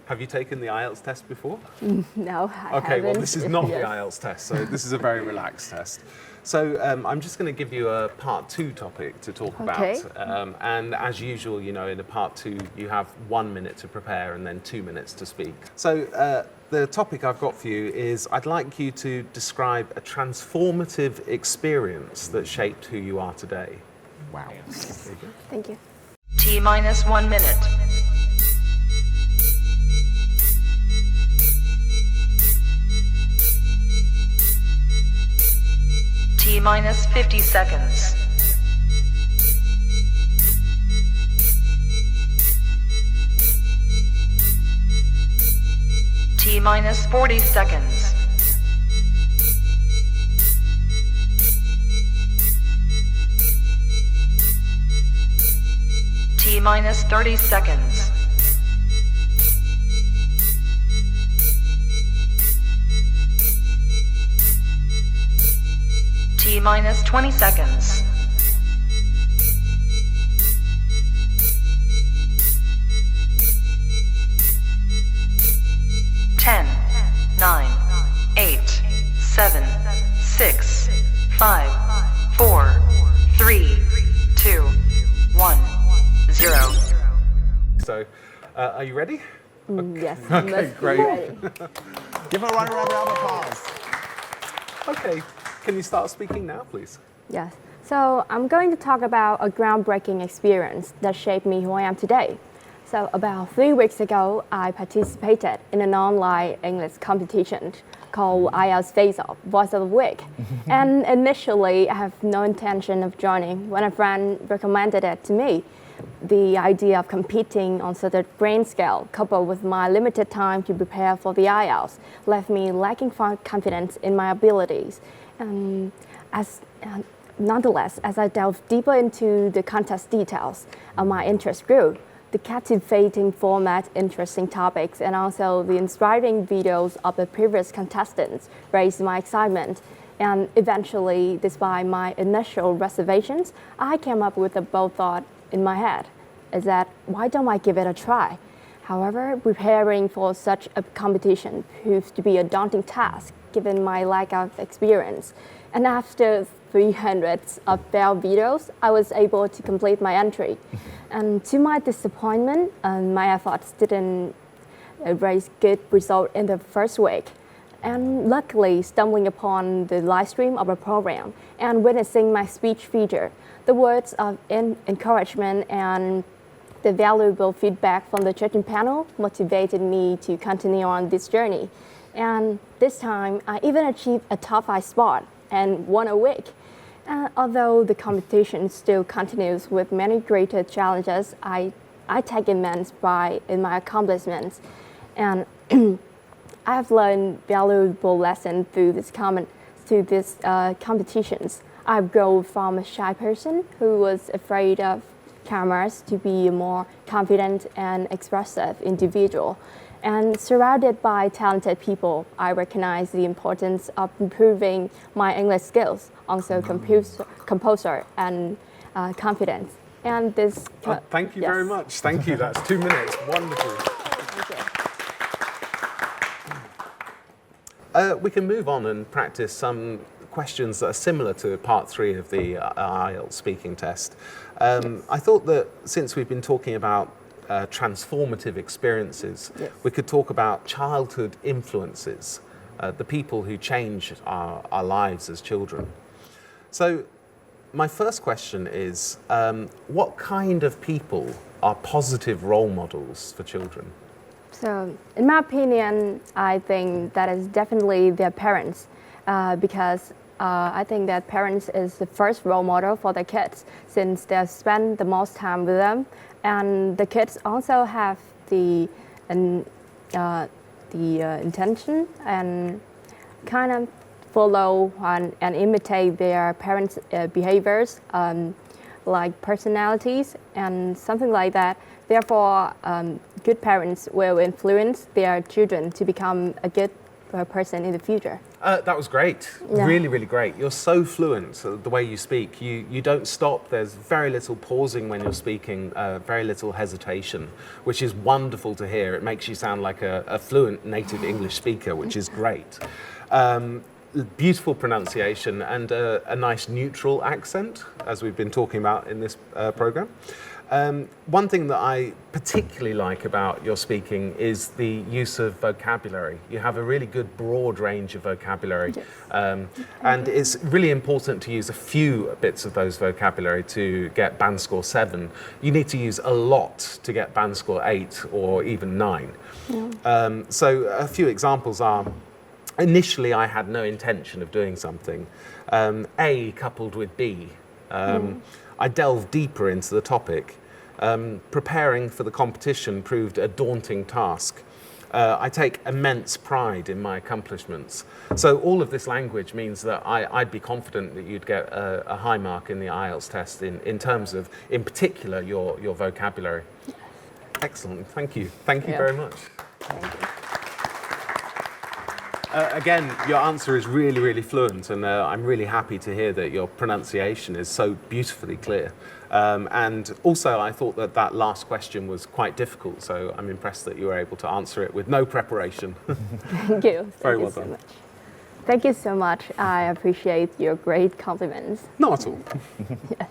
Have you taken the IELTS test before? No, I Okay, well, haven't. this is not the Yes. IELTS test, so this is a very relaxed test. So I'm just going to give you a part 2 topic to talk Okay. about. And as usual, you know, in a part 2, you have 1 minute to prepare and then 2 minutes to speak. So the topic I've got for you is I'd like you to describe a transformative experience that shaped who you are today. Wow. There you go. Thank you. T-1 minute. T-50 seconds. T-40 seconds. T-30 seconds. T-20 seconds. Ten, 9, 8, 7, 6, 5, 4, 3, 2, 1, 0. So are you ready? Yes. Okay, must be great. ready. Give a round of applause. Okay, can you start speaking now, please? Yes. So I'm going to talk about a groundbreaking experience that shaped me who I am today. So about 3 weeks ago, I participated in an online English competition called IELTS Face-Off, Voice of the Week. And initially, I have no intention of joining when a friend recommended it to me. The idea of competing on such a grand scale, coupled with my limited time to prepare for the IELTS, left me lacking confidence in my abilities. Nonetheless, as I delved deeper into the contest details, my interest grew. The captivating format, interesting topics, and also the inspiring videos of the previous contestants raised my excitement. And eventually, despite my initial reservations, I came up with a bold thought in my head, is that why don't I give it a try? However, preparing for such a competition proved to be a daunting task given my lack of experience. And after 300 of failed videos, I was able to complete my entry. And to my disappointment, my efforts didn't raise good result in the first week. And luckily, stumbling upon the live stream of a program and witnessing my speech feature, the words of encouragement and the valuable feedback from the judging panel motivated me to continue on this journey. And this time, I even achieved a top 5 spot and won a week. Although the competition still continues with many greater challenges, I take immense pride in my accomplishments. And I have learned valuable lessons through these competitions. I've grown from a shy person who was afraid of cameras to be a more confident and expressive individual. And surrounded by talented people, I recognize the importance of improving my English skills, also composer and confidence. And this. Thank you very much. Thank you. That's 2 minutes. Wonderful. We can move on and practice some questions that are similar to part 3 of the IELTS speaking test. I thought that since we've been talking about transformative experiences, we could talk about childhood influences, the people who change our lives as children. So my first question is, what kind of people are positive role models for children? So in my opinion, I think that is definitely their parents, because I think that parents is the first role model for their kids since they spend the most time with them. And the kids also have the intention and kind of follow and imitate their parents' behaviors, like personalities and something like that. Therefore, good parents will influence their children to become a good for a person in the future? That was great. Yeah. Really, really great. You're so fluent, the way you speak. You don't stop. There's very little pausing when you're speaking, very little hesitation, which is wonderful to hear. It makes you sound like a fluent native English speaker, which is great. Beautiful pronunciation and a nice neutral accent, as we've been talking about in this program. One thing that I particularly like about your speaking is the use of vocabulary. You have a really good broad range of vocabulary, and it's really important to use a few bits of those vocabulary to get band score 7. You need to use a lot to get band score 8 or even 9. Yeah. So a few examples are, initially I had no intention of doing something. A coupled with B. I delved deeper into the topic. Preparing for the competition proved a daunting task. I take immense pride in my accomplishments. So all of this language means that I'd be confident that you'd get a high mark in the IELTS test in terms of, in particular, your vocabulary. Excellent, thank you. Thank you very much. Thank you. Again, your answer is really, really fluent, and I'm really happy to hear that your pronunciation is so beautifully clear. And also, I thought that last question was quite difficult, so I'm impressed that you were able to answer it with no preparation. Thank you. Very well so done. much. Thank you so much. I appreciate your great compliments. Not at all. Yeah.